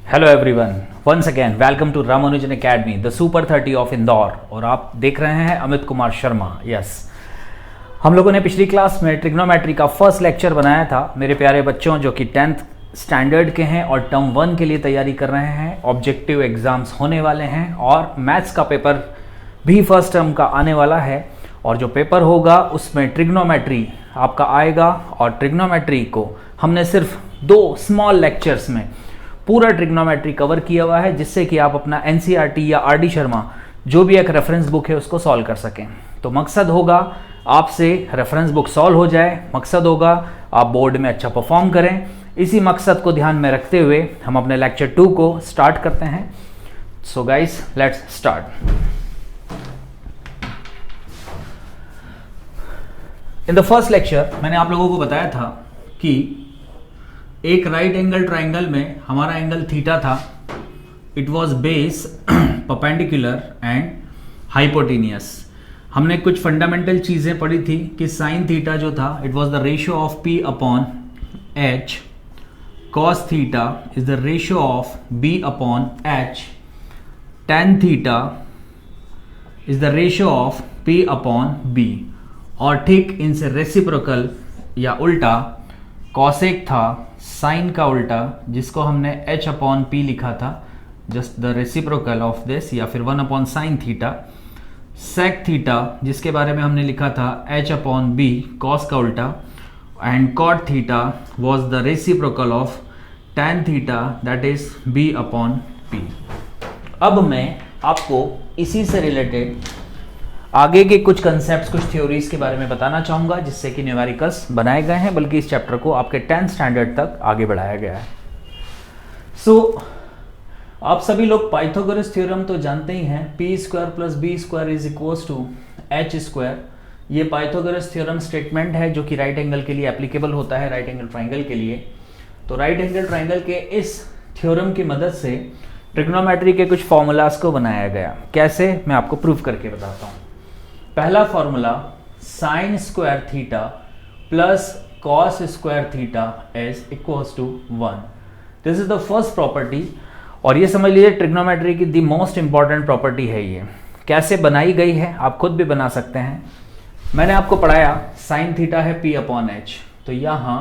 Hello everyone, once again welcome to Ramanujan academy the super 30 of Indore. और आप देख रहे हैं अमित कुमार शर्मा। यस, हम लोगों ने पिछली क्लास में ट्रिग्नोमेट्री का फर्स्ट लेक्चर बनाया था मेरे प्यारे बच्चों, जो कि 10th स्टैंडर्ड के हैं और टर्म 1 के लिए तैयारी कर रहे हैं। ऑब्जेक्टिव एग्जाम्स होने वाले हैं और मैथ्स का पेपर भी फर्स्ट टर्म का आने वाला है। और जो पेपर होगा उसमें ट्रिग्नोमेट्री आपका आएगा। और ट्रिग्नोमेट्री को हमने सिर्फ 2 स्मॉल लेक्चर्स में पूरा ट्रिग्नोमेट्री कवर किया हुआ है, जिससे कि आप अपना एनसीईआरटी या आरडी शर्मा जो भी एक रेफरेंस बुक है उसको सॉल्व कर सकें। तो मकसद होगा आपसे रेफरेंस बुक सॉल्व हो जाए, मकसद होगा आप बोर्ड में अच्छा परफॉर्म करें। इसी मकसद को ध्यान में रखते हुए हम अपने लेक्चर 2 को स्टार्ट करते हैं। So guys, let's start. In the first lecture मैंने आप लोगों को बताया था कि एक राइट एंगल ट्राइंगल में हमारा एंगल थीटा था। It was base perpendicular and hypotenuse. हमने कुछ फंडामेंटल चीजें पढ़ी थी कि साइन थीटा जो था it was the ratio of P upon H, cos theta is the ratio of B upon H, tan theta is the ratio of P upon B. और ठीक इनसे रेसिप्रोकल या उल्टा कॉसेक था साइन का उल्टा, जिसको हमने h अपॉन पी लिखा था, just the reciprocal of this, या फिर 1 upon sine theta. Sec theta जिसके बारे में हमने लिखा था h अपॉन बी, कॉस का उल्टा। And cot theta was the reciprocal of tan theta, that is b upon P. अब मैं आपको इसी से रिलेटेड आगे के कुछ कंसेप्ट्स, कुछ थ्योरीज के बारे में बताना चाहूंगा, जिससे कि न्यूमेरिकल्स बनाए गए हैं, बल्कि इस चैप्टर को आपके 10th स्टैंडर्ड तक आगे बढ़ाया गया है। सो आप सभी लोग पाइथागोरस थ्योरम तो जानते ही हैं, P square plus B square is equals to H square. ये पाइथागोरस थ्योरम स्टेटमेंट है जो कि राइट एंगल के लिए एप्लीकेबल होता है, राइट एंगल ट्राइंगल के लिए। तो राइट एंगल ट्राइंगल के इस थ्योरम की मदद से ट्रिग्नोमेट्री के कुछ फॉर्मूलाज को बनाया गया। कैसे, मैं आपको प्रूव करके बताता हूँ। पहला formula sine square theta plus cos square theta is equals to 1। This is the first property. और ये समझ लीजिए ट्रिग्नोमेट्री की द मोस्ट इंपॉर्टेंट प्रॉपर्टी है। ये कैसे बनाई गई है आप खुद भी बना सकते हैं। मैंने आपको पढ़ाया साइन थीटा है p अपॉन एच, तो यहाँ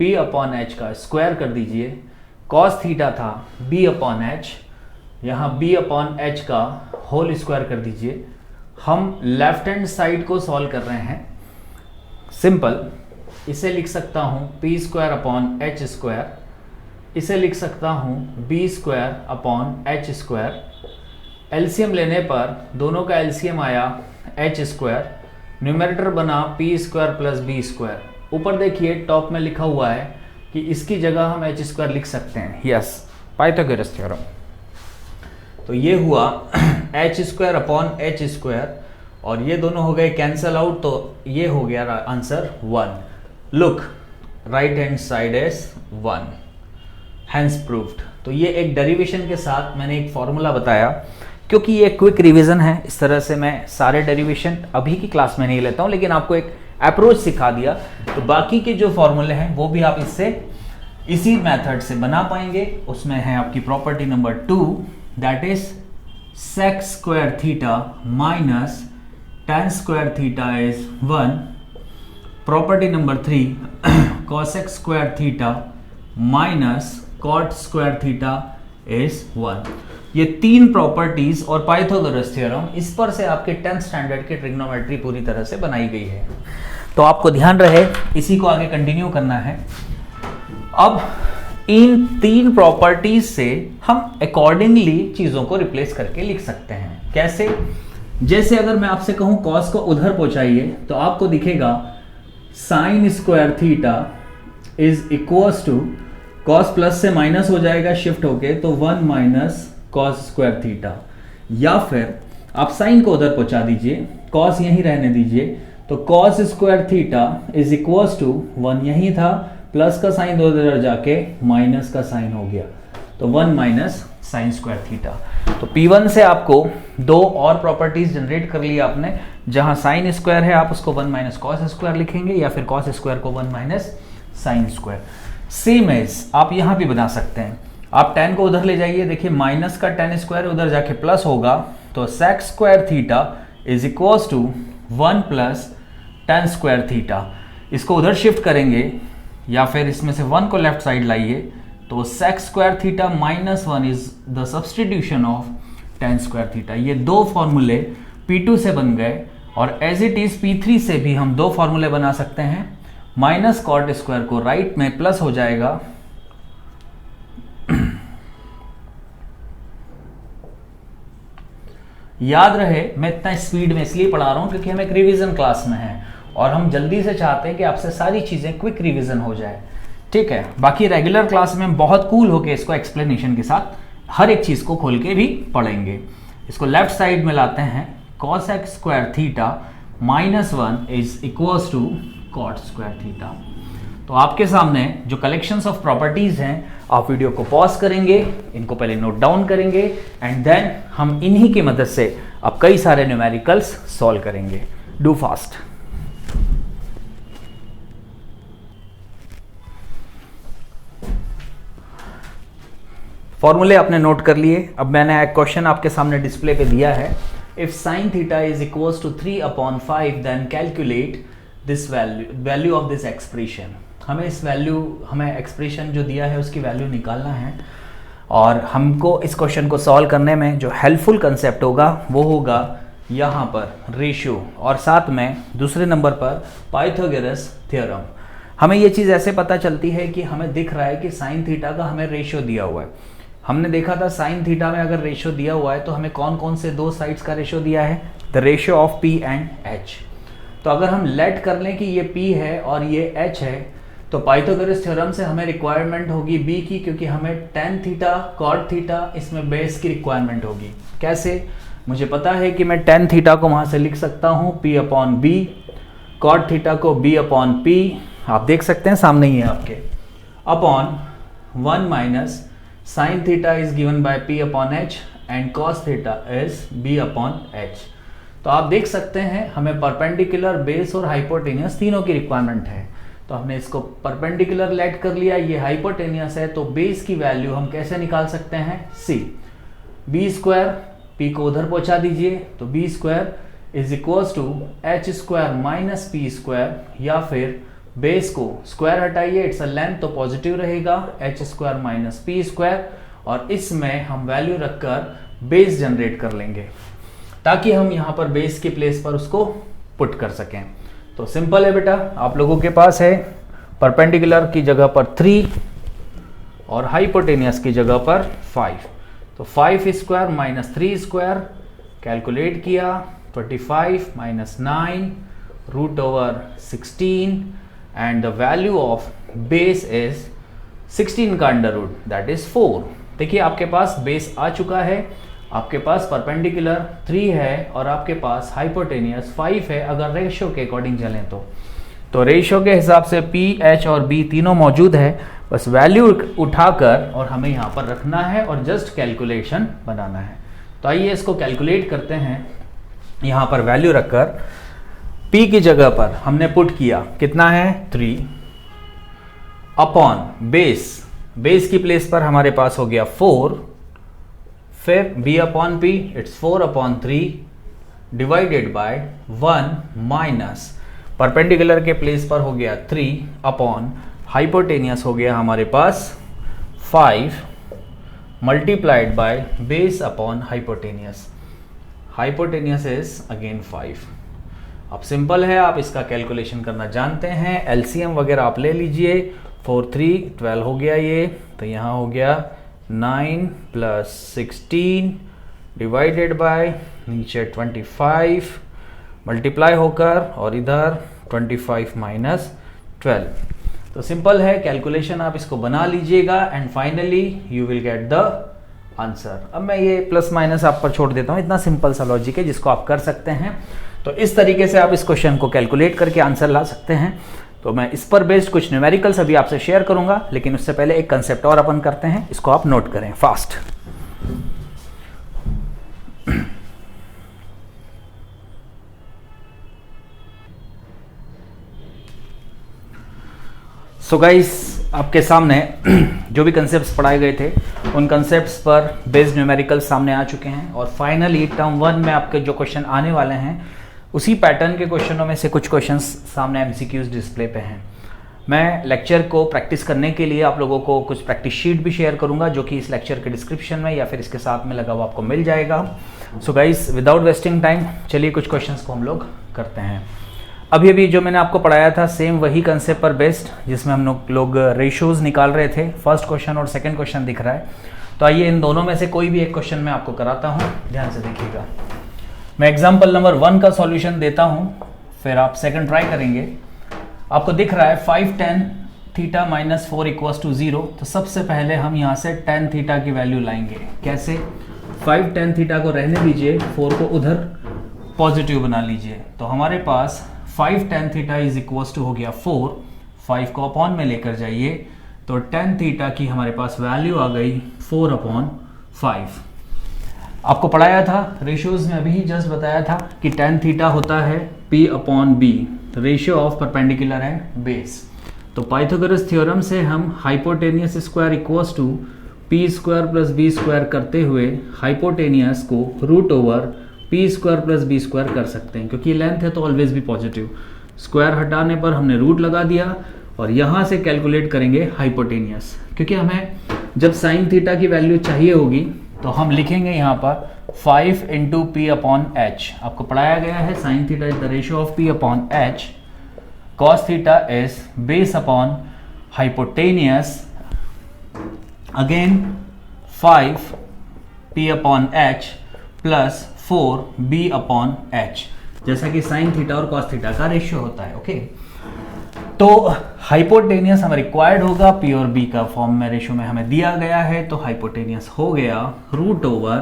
p अपॉन एच का स्क्वायर कर दीजिए। कॉस थीटा था b अपॉन एच, यहाँ b अपॉन एच का होल स्क्वायर कर दीजिए। हम लेफ्ट हैंड साइड को सॉल्व कर रहे हैं। सिंपल, इसे लिख सकता हूं P square upon H square, इसे लिख सकता हूं B square upon H square. LCM लेने पर दोनों का एलसीएम आया एच स्क्वायर, न्यूमरेटर बना P square plus B square. ऊपर देखिए टॉप में लिखा हुआ है कि इसकी जगह हम एच स्क्वायर लिख सकते हैं। Yes, Pythagoras theorem. तो ये हुआ H square upon H square, और ये दोनों हो गए कैंसल आउट, तो ये हो गया answer 1। Look, right hand side is 1, hence proved. तो ये एक डेरिवेशन के साथ मैंने एक फॉर्मूला बताया, क्योंकि ये क्विक रिवीजन है। इस तरह से मैं सारे डेरिवेशन अभी की क्लास में नहीं लेता हूं, लेकिन आपको एक अप्रोच सिखा दिया, तो बाकी के जो फॉर्मूले हैं वो भी आप इसी मेथड से बना पाएंगे। उसमें है आपकी property number 2, that is sec square theta minus tan square theta is 1. Property number 3, cosec square theta minus cot square theta is 1. ये 3 प्रॉपर्टीज और पाइथागोरस थ्योरम, इस पर से आपके 10th स्टैंडर्ड की ट्रिग्नोमेट्री पूरी तरह से बनाई गई है। तो आपको ध्यान रहे, इसी को आगे कंटिन्यू करना है। अब इन 3 प्रॉपर्टीज से हम अकॉर्डिंगली चीजों को रिप्लेस करके लिख सकते हैं। कैसे? जैसे अगर मैं आपसे कहूं कॉस को उधर पहुंचाइए, तो आपको दिखेगा sine square theta is equals to, cos plus से माइनस हो जाएगा शिफ्ट होके, तो 1 माइनस कॉस स्क्वायर थीटा। या फिर आप साइन को उधर पहुंचा दीजिए, कॉस यहीं रहने दीजिए, तो cos square theta is equals to 1 यहीं था, प्लस का साइन दो इधर जाके माइनस का साइन हो गया, तो 1 माइनस साइन स्क्वायर थीटा। तो P1 से आपको 2 और प्रॉपर्टीज जनरेट कर ली आपने। जहां साइन स्क्वायर है आप उसको 1 माइनस कॉस स्क्वायर लिखेंगे, या फिर कॉस स्क्वायर को 1 minus sine square. Same as आप यहां भी बना सकते हैं। आप tan को उधर ले जाइए, देखिए माइनस का tan स्क्वायर उधर जाके प्लस होगा, तो sec square theta is equals to 1 plus tan square theta. इसको उधर शिफ्ट करेंगे या फिर इसमें से 1 को लेफ्ट साइड लाइए, तो sec square theta minus 1 is the substitution of tan square theta. ये दो फॉर्मूले P2 से बन गए, और एज इट इज P3 से भी हम दो फॉर्मूले बना सकते हैं। माइनस कॉट स्क्वायर को राइट में प्लस हो जाएगा, याद रहे मैं इतना स्पीड में इसलिए पढ़ा रहा हूं क्योंकि हम एक रिवीजन क्लास में हैं और हम जल्दी से चाहते हैं कि आपसे सारी चीजें क्विक रिवीजन हो जाए, ठीक है। बाकी रेगुलर क्लास में हम बहुत कूल होके इसको एक्सप्लेनेशन के साथ हर एक चीज को खोल के भी पढ़ेंगे। इसको लेफ्ट साइड में लाते हैं, cos x square theta minus 1 is equals to cot square theta. तो आपके सामने जो कलेक्शंस ऑफ प्रॉपर्टीज हैं, आप वीडियो को पॉज करेंगे, इनको पहले नोट डाउन करेंगे एंड देन हम इन्हीं की मदद से अब कई सारे न्यूमेरिकल्स सॉल्व करेंगे। Do fast. फॉर्मूले आपने नोट कर लिए। अब मैंने एक क्वेश्चन आपके सामने डिस्प्ले पे दिया है, if sine theta is equals to 3/5 then calculate this value of this expression. हमें एक्सप्रेशन जो दिया है उसकी वैल्यू निकालना है, और हमको इस क्वेश्चन को सॉल्व करने में जो हेल्पफुल कंसेप्ट होगा वो होगा यहाँ पर रेशियो, और साथ में दूसरे नंबर पर पाइथागोरस थ्योरम। हमें ये चीज़ ऐसे पता चलती है कि हमें दिख रहा है कि साइन थीटा का हमें रेशियो दिया हुआ है। हमने देखा था साइन थीटा में अगर रेशियो दिया हुआ है तो हमें कौन कौन से दो साइड्स का रेशियो दिया है, the ratio of P and H। तो अगर हम लेट कर लें कि ये P है और ये H है, तो पाइथागोरस थ्योरम से हमें रिक्वायरमेंट होगी B की, क्योंकि हमें tan थीटा कॉट थीटा इसमें बेस की रिक्वायरमेंट होगी। कैसे? मुझे पता है कि मैं tan थीटा को वहां से लिख सकता हूँ P upon B, cot theta को B अपॉन P, आप देख सकते हैं सामने ही है आपके, upon 1 minus sine theta is given by P upon H and cos theta is B upon H। तो आप देख सकते हैं हमें परपेंडिकुलर, बेस और हाइपोटेनियस तीनों की रिक्वायरमेंट है। तो हमने इसको परपेंडिकुलर लेट कर लिया, ये हाइपोटेनियस है, तो बेस की वैल्यू हम कैसे निकाल सकते हैं, C। B स्क्वायर, P को उधर पहुंचा दीजिए, तो B square is equals to H square minus P square, या फिर बेस को स्क्वायर हटाइए, इट्स अ लेंथ तो पॉजिटिव रहेगा, H square minus P square, और इसमें हम वैल्यू रखकर बेस जनरेट कर लेंगे ताकि हम यहां पर बेस के प्लेस पर उसको पुट कर सकें। तो सिंपल है बेटा, आप लोगों के पास है परपेंडिकुलर की जगह पर 3 और हाइपोटेनियस की जगह पर 5, तो 5 स्क्वायर माइनस 3 स्क्वायर कैलकुलेट किया, 25 minus 9 root over 16 and the value of base is 16 का अंडर रूट दैट इज 4। देखिए आपके पास बेस आ चुका है, आपके पास परपेंडिकुलर 3 है और आपके पास हाइपोटेनियस 5 है। अगर रेशियो के अकॉर्डिंग चलें तो रेशियो के हिसाब से P, H और B तीनों मौजूद है, बस वैल्यू उठाकर और हमें यहाँ पर रखना है और जस्ट कैलकुलेशन बनाना है। तो आइए इसको कैलकुलेट करते हैं। यहाँ पर वैल्यू रखकर P की जगह पर हमने पुट किया, कितना है 3 अपॉन बेस की प्लेस पर हमारे पास हो गया 4, फिर B upon P it's 4 upon 3 divided by 1 minus perpendicular के प्लेस पर हो गया 3 अपॉन हाइपोटेनियस हो गया हमारे पास 5 multiplied by base upon hypotenuse is again 5। अब सिंपल है, आप इसका कैलकुलेशन करना जानते हैं, एलसीएम वगैरह आप ले लीजिए, 4 3 12 हो गया ये, तो यहाँ हो गया 9 प्लस 16 डिवाइडेड बाय नीचे 25 मल्टीप्लाई होकर और इधर 25 माइनस 12। तो सिंपल है, कैलकुलेशन आप इसको बना लीजिएगा and finally you will get the answer. अब मैं ये प्लस माइनस आप पर छोड़ देता हूँ, इतना सिंपल सा लॉजिक है जिसको आप कर सकते हैं। तो इस तरीके से आप इस क्वेश्चन को कैलकुलेट करके आंसर ला सकते हैं। तो मैं इस पर बेस्ड कुछ न्यूमेरिकल्स अभी आपसे शेयर करूंगा, लेकिन उससे पहले एक कंसेप्ट और अपन करते हैं, इसको आप नोट करें फास्ट। सो गाइस, आपके सामने जो भी कंसेप्ट्स पढ़ाए गए थे उन कंसेप्ट्स पर बेस्ड न्यूमेरिकल सामने आ चुके हैं और फाइनली टर्म 1 में आपके जो क्वेश्चन आने वाले हैं उसी पैटर्न के क्वेश्चनों में से कुछ क्वेश्चंस सामने एमसीक्यूज डिस्प्ले पे हैं। मैं लेक्चर को प्रैक्टिस करने के लिए आप लोगों को कुछ प्रैक्टिस शीट भी शेयर करूंगा जो कि इस लेक्चर के डिस्क्रिप्शन में या फिर इसके साथ में लगा हुआ आपको मिल जाएगा। So guys without wasting time चलिए कुछ क्वेश्चंस को हम लोग करते हैं। अभी जो मैंने आपको पढ़ाया था सेम वही कंसेप्ट पर बेस्ड जिसमें हम लोग रेशियोज निकाल रहे थे। फर्स्ट क्वेश्चन और सेकंड क्वेश्चन दिख रहा है, तो आइए इन दोनों में से कोई भी एक क्वेश्चन मैं आपको कराता हूँ, ध्यान से देखिएगा। मैं एग्जाम्पल नंबर 1 का सॉल्यूशन देता हूँ, फिर आप सेकंड ट्राई करेंगे। आपको दिख रहा है 5 tan theta minus 4 equals to 0। तो सबसे पहले हम यहाँ से tan थीटा की वैल्यू लाएंगे। कैसे? 5 tan थीटा को रहने दीजिए, 4 को उधर पॉजिटिव बना लीजिए। तो हमारे पास 5 tan theta is equals to हो गया 4, 5 को अपॉन में लेकर जाइए तो tan थीटा की हमारे पास वैल्यू आ गई 4/5। आपको पढ़ाया था रेशियोज में, अभी जस्ट बताया था कि tan थीटा होता है P/B, ratio of perpendicular and base. तो पाइथागोरस थ्योरम से हम hypotenuse square equals to P square plus B square करते हुए हाइपोटेनियस को root over P square plus B square कर सकते हैं, क्योंकि लेंथ है तो ऑलवेज भी पॉजिटिव। स्क्वायर हटाने पर हमने रूट लगा दिया और यहाँ से कैलकुलेट करेंगे हाइपोटेनियस, क्योंकि हमें जब साइन थीटा की वैल्यू चाहिए होगी तो हम लिखेंगे यहाँ पर 5 इंटू P/H। आपको पढ़ाया गया है sign theta is the ratio of P/H, cos theta is base upon hypotenuse, again 5 P/H plus 4B/H, जैसा कि साइन थीटा और कॉस थीटा का रेशियो होता है। ओके, तो हाइपोटेनियस हमें रिक्वायर्ड होगा, P और B का फॉर्म में रेशियो में हमें दिया गया है। तो हाइपोटेनियस हो गया root over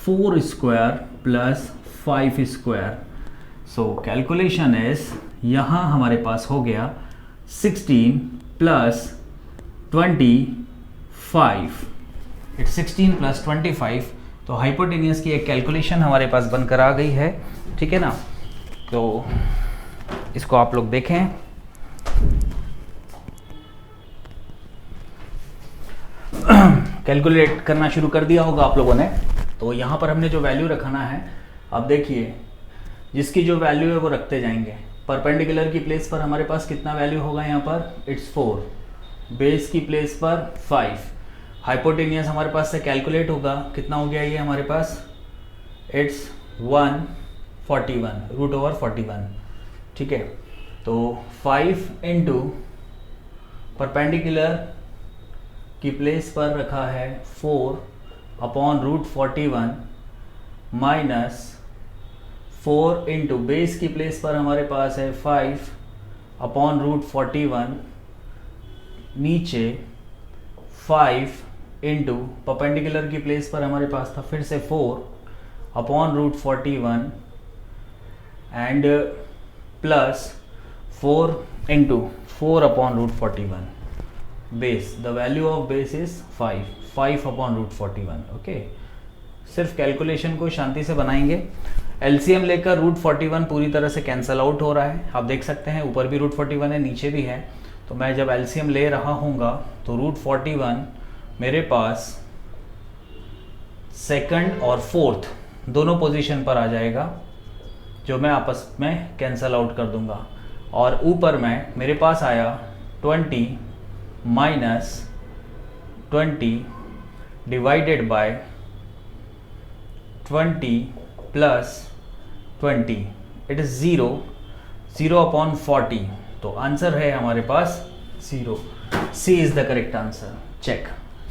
4 square plus 5 square. So calculation is, यहाँ हमारे पास हो गया 16 प्लस 25, इट्स 16 प्लस 25। तो हाइपोटेनियस की एक कैलकुलेशन हमारे पास बनकर आ गई है, ठीक है ना। तो इसको आप लोग देखें। कैलकुलेट करना शुरू कर दिया होगा आप लोगों ने। तो यहाँ पर हमने जो वैल्यू रखना है, अब देखिए जिसकी जो वैल्यू है वो रखते जाएंगे। परपेंडिकुलर की प्लेस पर हमारे पास कितना वैल्यू होगा यहाँ पर? इट्स 4। बेस की प्लेस पर 5। हाइपोटेनियस हमारे पास से कैलकुलेट होगा, कितना हो गया ये हमारे पास? इट्स 141 रूट ओवर 41, ठीक है। तो 5 इंटू परपेंडिकुलर की प्लेस पर रखा है 4 upon root 41 minus 4 into base की प्लेस पर हमारे पास है 5 अपॉन रूट 41, नीचे 5 इंटू परपेंडिकुलर की प्लेस पर हमारे पास था फिर से 4 upon root 41 and plus 4 into 4 upon root 41। Base, the value of base is 5 upon root 41। Okay, सिर्फ कैलकुलेशन को शांति से बनाएंगे। एलसीएम लेकर रूट 41 पूरी तरह से कैंसल आउट हो रहा है, आप देख सकते हैं ऊपर भी रूट 41 है, नीचे भी है। तो मैं जब एलसीएम ले रहा हूँगा तो रूट 41 मेरे पास सेकंड और फोर्थ दोनों पोजीशन पर आ जाएगा, जो मैं आपस में कैंसल आउट कर दूंगा। और ऊपर में मेरे पास आया 20 minus 20 divided by 20 plus 20, it is 0 upon 40। तो आंसर है हमारे पास 0। C is the correct answer. Check,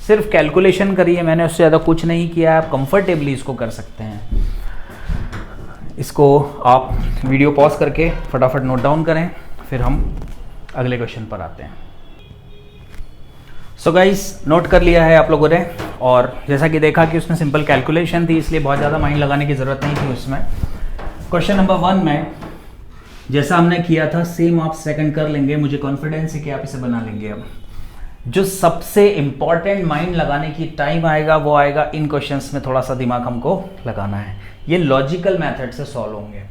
सिर्फ कैलकुलेशन करिए, मैंने उससे ज़्यादा कुछ नहीं किया। आप कंफर्टेबली इसको कर सकते हैं। इसको आप वीडियो पॉज करके फटाफट नोट डाउन करें, फिर हम अगले क्वेश्चन पर आते हैं। सो गाइस, नोट कर लिया है आप लोगों ने, और जैसा कि देखा कि उसमें सिंपल कैलकुलेशन थी, इसलिए बहुत ज़्यादा माइंड लगाने की ज़रूरत नहीं थी उसमें। क्वेश्चन नंबर 1 में जैसा हमने किया था सेम आप सेकंड कर लेंगे, मुझे कॉन्फिडेंस है कि आप इसे बना लेंगे। अब जो सबसे इंपॉर्टेंट माइंड लगाने की टाइम आएगा वो आएगा इन क्वेश्चंस में, थोड़ा सा दिमाग हमको लगाना है। ये लॉजिकल मेथड से सॉल्व होंगे।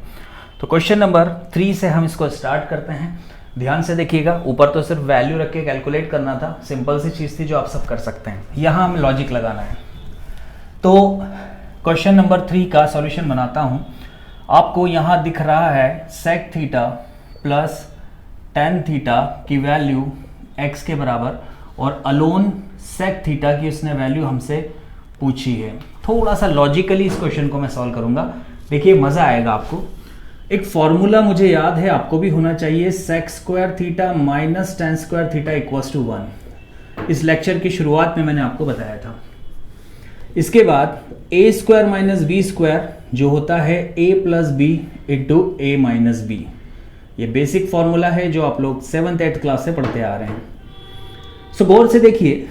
तो क्वेश्चन नंबर 3 से हम इसको स्टार्ट करते हैं। ध्यान से देखिएगा, ऊपर तो सिर्फ वैल्यू रख के कैलकुलेट करना था, सिंपल सी चीज़ थी जो आप सब कर सकते हैं। यहाँ हमें लॉजिक लगाना है। तो क्वेश्चन नंबर 3 का सॉल्यूशन बनाता हूँ। आपको यहाँ दिख रहा है sec theta plus tan theta की वैल्यू x के बराबर, और अलोन सेक थीटा की उसने वैल्यू हमसे पूछी है। थोड़ा सा लॉजिकली इस क्वेश्चन को मैं सॉल्व करूँगा, देखिए मज़ा आएगा आपको। एक फॉर्मूला मुझे याद है, आपको भी होना चाहिए, sec square theta minus tan square theta equals to 1। इस लेक्चर की शुरुआत में मैंने आपको बताया था। इसके बाद ए स्क्वायर माइनस बी स्क्वायर जो होता है ए प्लस बी इंटू ए माइनस बी, ये बेसिक फॉर्मूला है जो आप लोग 7th 8th क्लास से पढ़ते आ रहे हैं। सो गौर से देखिए,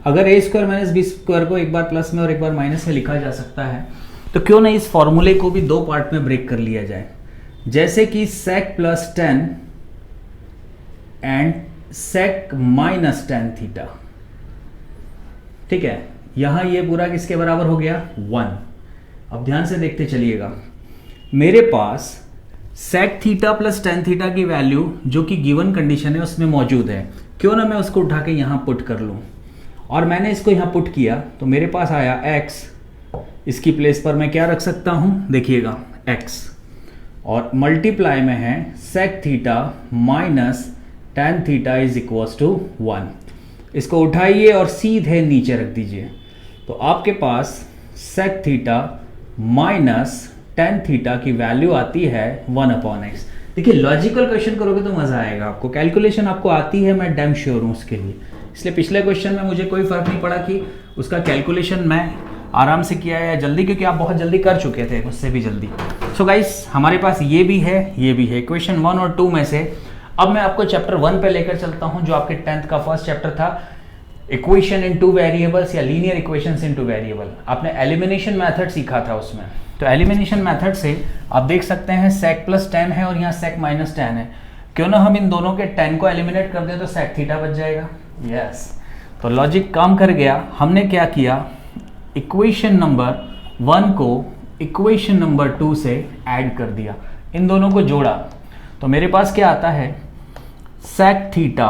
अगर ए स्क्वायर माइनस बी स्क्वायर को एक बार प्लस में और एक बार माइनस में लिखा जा सकता है, तो क्यों नहीं इस फॉर्मूले को भी दो पार्ट में ब्रेक कर लिया जाए, जैसे कि sec plus 10 and sec minus tan theta. ठीक है, यहां ये पूरा किसके बराबर हो गया? 1। अब ध्यान से देखते चलिएगा, मेरे पास sec theta plus tan theta की वैल्यू जो कि गिवन कंडीशन है उसमें मौजूद है, क्यों ना मैं उसको उठा के यहां पुट कर लूं। और मैंने इसको यहां पुट किया तो मेरे पास आया x, इसकी प्लेस पर मैं क्या रख सकता हूं, देखिएगा x, और मल्टीप्लाई में है sec theta minus tan theta is equals to 1। इसको उठाइए और सीधे नीचे रख दीजिए, तो आपके पास sec theta minus tan theta की वैल्यू आती है 1/x। देखिए लॉजिकल क्वेश्चन करोगे तो मजा आएगा आपको, कैलकुलेशन आपको आती है, मैं डैम श्योर हूं उसके लिए। इसलिए पिछले क्वेश्चन में मुझे कोई फर्क नहीं पड़ा कि उसका कैलकुलेशन मैं आराम से किया है या जल्दी, क्योंकि आप बहुत जल्दी कर चुके थे, उससे भी जल्दी। सो गाइस, हमारे पास ये भी है, ये भी है। क्वेश्चन 1 और 2 में से अब मैं आपको चैप्टर 1 पे लेकर चलता हूं, जो आपके 10th का फर्स्ट चैप्टर था, इक्वेशन इन टू वेरिएबल्स या लीनियर इक्वेशंस इन टू वेरिएबल। आपने एलिमिनेशन मेथड सीखा था उसमें। तो एलिमिनेशन मेथड से आप देख सकते हैं सेक प्लस 10 है और यहाँ सेक माइनस 10 है, क्यों ना हम इन दोनों के 10 को एलिमिनेट कर दें तो सेक थीटा बच जाएगा। यस, तो लॉजिक काम कर गया। हमने क्या किया, इक्वेशन नंबर 1 को इक्वेशन नंबर 2 से ऐड कर दिया, इन दोनों को जोड़ा, तो मेरे पास क्या आता है, sec theta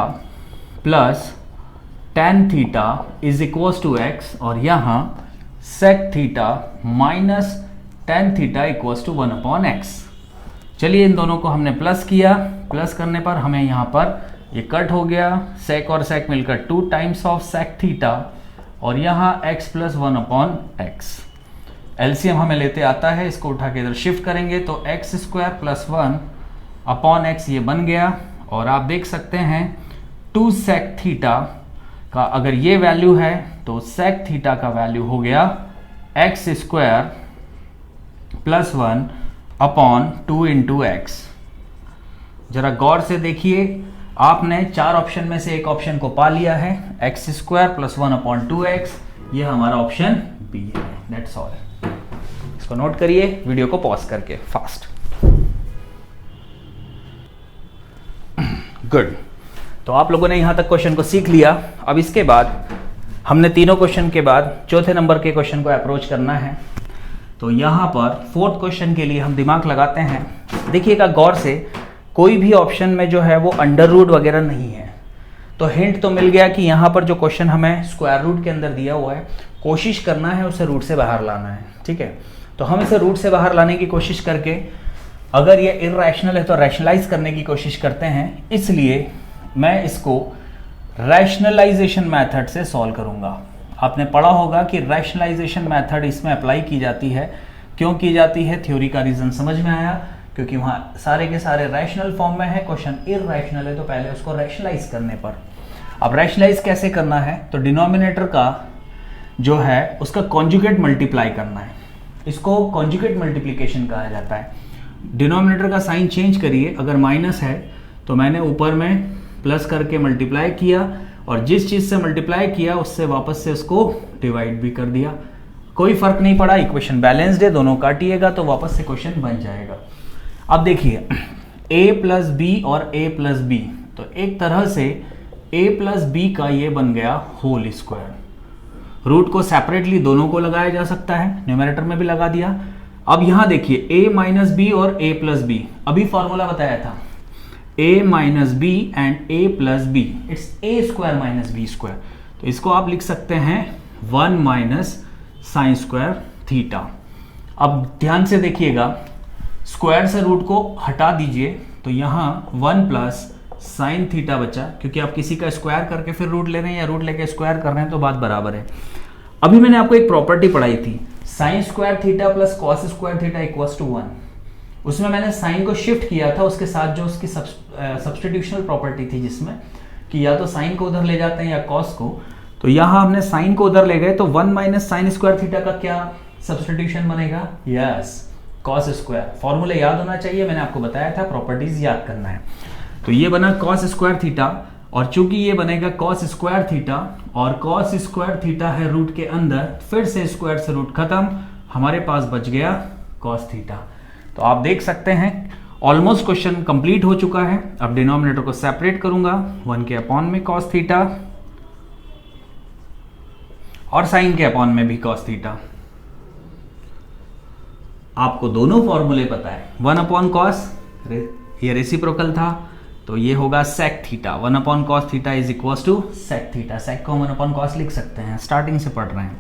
plus tan theta is equals to x, और यहाँ sec theta minus tan theta equals to 1/x। चलिए इन दोनों को हमने प्लस किया, प्लस करने पर हमें यहाँ पर ये कट हो गया, सेक और सेक मिलकर 2 टाइम्स ऑफ सेक थीटा, और यहाँ x प्लस 1/x। एलसीएम हमें लेते आता है, इसको उठा के इधर शिफ्ट करेंगे तो x स्क्वायर प्लस 1/x ये बन गया। और आप देख सकते हैं 2 सेक थीटा का अगर ये वैल्यू है तो सेक थीटा का वैल्यू हो गया x square plus 1/2 into x। जरा गौर से देखिए, आपने 4 ऑप्शन में से एक ऑप्शन को पा लिया है, x स्क्वायर प्लस 1/2x, ये हमारा ऑप्शन बी है। That's all. इसको नोट करिए, वीडियो को पॉज करके फास्ट। गुड, तो आप लोगों ने यहां तक क्वेश्चन को सीख लिया। अब इसके बाद हमने तीनों क्वेश्चन के बाद चौथे नंबर के क्वेश्चन को अप्रोच करना है। तो यहां पर 4th क्वेश्चन के लिए हम दिमाग लगाते हैं। देखिएगा गौर से, कोई भी ऑप्शन में जो है वो अंडर रूट वगैरह नहीं है, तो हिंट तो मिल गया कि यहाँ पर जो क्वेश्चन हमें स्क्वायर रूट के अंदर दिया हुआ है, कोशिश करना है उसे रूट से बाहर लाना है। ठीक है, तो हम इसे रूट से बाहर लाने की कोशिश करके, अगर ये इररेशनल है तो रैशनलाइज करने की कोशिश करते हैं। इसलिए मैं इसको रैशनलाइजेशन मेथड से सॉल्व करूंगा। आपने पढ़ा होगा कि रैशनलाइजेशन मेथड इसमें अप्लाई की जाती है। क्यों की जाती है, थ्योरी का रीजन समझ में आया, क्योंकि वहाँ सारे के सारे रैशनल फॉर्म में है, क्वेश्चन इररेशनल है, तो पहले उसको रैशनलाइज करने पर। अब रैशनलाइज कैसे करना है, तो डिनोमिनेटर का जो है उसका कॉन्जुगेट मल्टीप्लाई करना है, इसको कॉन्जुगेट मल्टीप्लिकेशन कहा जाता है। डिनोमिनेटर का साइन चेंज करिए, अगर माइनस है तो मैंने ऊपर में प्लस करके मल्टीप्लाई किया, और जिस चीज से मल्टीप्लाई किया उससे वापस से उसको डिवाइड भी कर दिया, कोई फर्क नहीं पड़ा, इक्वेशन बैलेंस्ड है, दोनों काटिएगा तो वापस से क्वेश्चन बन जाएगा। अब देखिए a प्लस बी और a प्लस बी, तो एक तरह से a प्लस बी का ये बन गया होल स्क्वायर। रूट को सेपरेटली दोनों को लगाया जा सकता है, न्यूमरेटर में भी लगा दिया। अब यहां देखिए a माइनस बी और a प्लस बी, अभी फॉर्मूला बताया था a minus B and a plus B, it's a square minus B square. तो इसको आप लिख सकते हैं 1 माइनस साइन स्क्वायर थीटा। अब ध्यान से देखिएगा, स्क्वायर से रूट को हटा दीजिए तो यहां 1 प्लस साइन थीटा बचा, क्योंकि आप किसी का स्क्वायर करके फिर रूट ले रहे हैं या रूट लेके स्क्वायर कर रहे हैं तो बात बराबर है। अभी मैंने आपको एक प्रॉपर्टी पढ़ाई थी, sine square theta plus cos square theta equals to 1। उसमें मैंने साइन को शिफ्ट किया था, उसके साथ जो उसकी सब्स्टिट्यूशनल प्रॉपर्टी थी जिसमें कि या तो साइन को उधर ले जाते हैं या कॉस को। तो यहां हमने साइन को उधर ले गए तो 1 माइनस साइन स्क्वायर थीटा का क्या सब्स्टिट्यूशन बनेगा? Yes, cos square. फॉर्मूला याद होना चाहिए, मैंने आपको बताया था, प्रॉपर्टीज याद करना है। तो ये बना कॉस स्क्वायर थीटा, और चूंकि ये बनेगा कॉस स्क्वायर थीटा और कॉस स्क्वायर थीटा है रूट के अंदर, फिर से स्क्वायर से रूट खत्म, हमारे पास बच गया कॉस थीटा। तो आप देख सकते हैं ऑलमोस्ट क्वेश्चन कंप्लीट हो चुका है। अब डिनोमिनेटर को सेपरेट करूंगा, 1 के अपॉन में कॉस थीटा और साइन के अपॉन में भी कॉस थीटा। आपको दोनों फॉर्मूले पता है, 1 अपॉन कॉस, ये रेसिप्रोकल था तो ये होगा sec theta, 1 upon cos theta is equals to sec theta. Sec को 1 अपॉन कॉस लिख सकते हैं, स्टार्टिंग से पढ़ रहे हैं।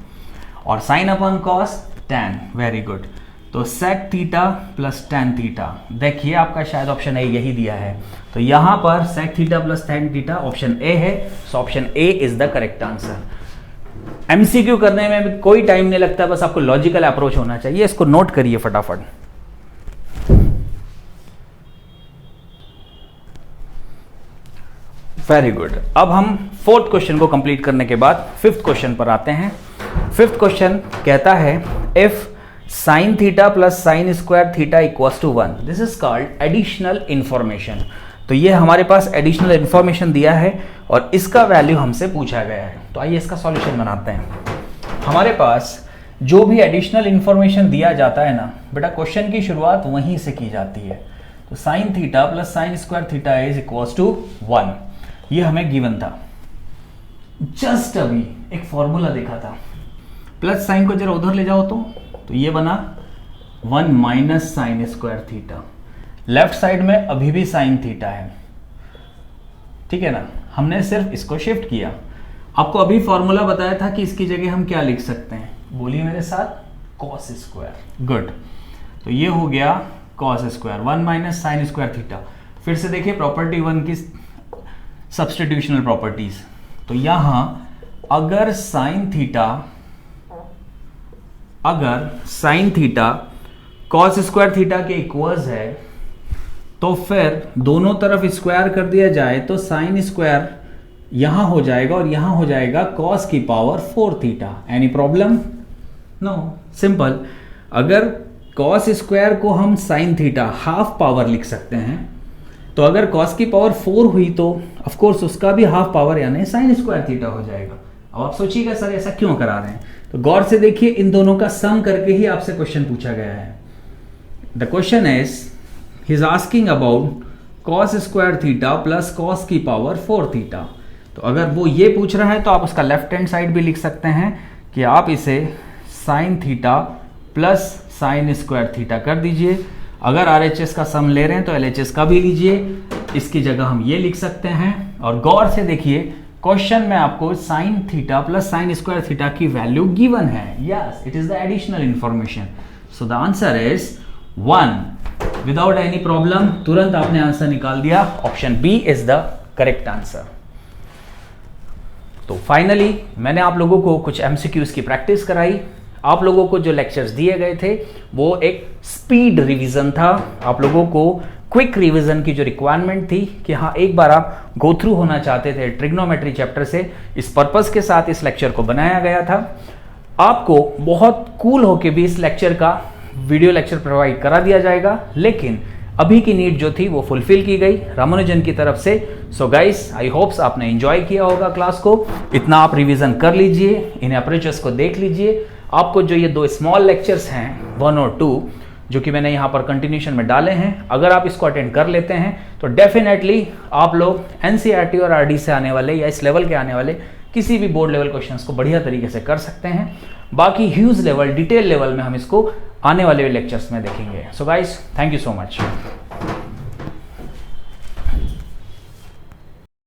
और sine upon cos tan, very good. तो sec theta plus tan theta, देखिए आपका शायद ऑप्शन ए यही दिया है, तो यहां पर sec theta plus tan theta option A है, so option A is the correct answer. MCQ करने में भी कोई टाइम नहीं लगता, बस आपको लॉजिकल अप्रोच होना चाहिए। इसको नोट करिए फटाफट। Very good. अब हम फोर्थ क्वेश्चन को कंप्लीट करने के बाद फिफ्थ क्वेश्चन पर आते हैं। फिफ्थ क्वेश्चन कहता है if sine theta plus sine square theta equals to 1, this is called additional information. तो ये हमारे पास एडिशनल इंफॉर्मेशन दिया है और इसका वैल्यू हमसे पूछा गया है। तो आइए इसका सॉल्यूशन बनाते हैं। हमारे पास जो भी एडिशनल इंफॉर्मेशन दिया जाता है ना बेटा, क्वेश्चन की शुरुआत वहीं से की जाती है। तो sine theta plus sine square theta is equals to 1, ये हमें गिवन था। जस्ट अभी एक फॉर्मूला देखा था, प्लस साइन को जरा उधर ले जाओ तो ये बना 1 minus sine square theta. Left side में अभी भी साइन थीटा है, ठीक है ना, हमने सिर्फ इसको शिफ्ट किया। आपको अभी फॉर्मूला बताया था कि इसकी जगह हम क्या लिख सकते हैं, बोलिए मेरे साथ, कॉस स्क्वायर। गुड, तो ये हो गया cos square 1 minus sine square theta. फिर से देखिए प्रॉपर्टी 1 की सब्स्टिट्यूशनल प्रॉपर्टीज। तो यहां अगर sine theta cos square theta के इक्वल्स है तो फिर दोनों तरफ स्क्वायर कर दिया जाए तो साइन स्क्वायर यहां हो जाएगा और यहां हो जाएगा कॉस की power 4 theta. Any problem? No, simple. अगर कॉस स्क्वायर को हम साइन थीटा हाफ पावर लिख सकते हैं, तो अगर कॉस की पावर 4 हुई तो ऑफ कोर्स उसका भी हाफ पावर यानी साइन स्क्वायर थीटा हो जाएगा। अब आप सोचिएगा सर ऐसा क्यों करा रहे हैं, तो गौर से देखिए, इन दोनों का सम करके ही आपसे क्वेश्चन पूछा गया है। The question is he is asking about cos square theta plus cos की पावर 4 थीटा। तो अगर वो ये पूछ रहा है तो आप उसका लेफ्ट हैंड साइड भी लिख सकते हैं कि आप इसे sign theta plus sine square theta कर दीजिए। अगर RHS का सम ले रहे हैं तो LHS का भी लीजिए, इसकी जगह हम ये लिख सकते हैं। और गौर से देखिए क्वेश्चन में आपको sine theta plus sine square theta की वैल्यू गिवन है। Yes, it is the additional information. So the answer is 1 without any problem. तुरंत आपने आंसर निकाल दिया, option B is the correct answer. तो फाइनली मैंने आप लोगों को कुछ MCQs की प्रैक्टिस कराई। आप लोगों को जो लेक्चर्स दिए गए थे वो एक स्पीड रिवीजन था। आप लोगों को क्विक रिवीजन की जो रिक्वायरमेंट थी कि हाँ एक बार आप गो थ्रू होना चाहते थे ट्रिग्नोमेट्री चैप्टर से, इस पर्पस के साथ इस लेक्चर को बनाया गया था। आपको बहुत कूल होके भी इस लेक्चर का वीडियो लेक्चर प्रोवाइड करा दिया जाएगा, लेकिन अभी की नीड जो थी वो फुलफिल की गई रामानुजन की तरफ से। सो गाइस, आई होप्स आपने एंजॉय किया होगा क्लास को। इतना आप रिवीजन कर लीजिए, इन अप्रोचेस को देख लीजिए। आपको जो ये 2 स्मॉल लेक्चर्स हैं 1 और 2 जो कि मैंने यहाँ पर कंटिन्यूशन में डाले हैं, अगर आप इसको अटेंड कर लेते हैं तो डेफिनेटली आप लोग NCERT और RD से आने वाले या इस लेवल के आने वाले किसी भी बोर्ड लेवल क्वेश्चंस को बढ़िया तरीके से कर सकते हैं। बाकी ह्यूज लेवल, डिटेल लेवल में हम इसको आने वाले लेक्चर्स में देखेंगे। So guys, thank you so much.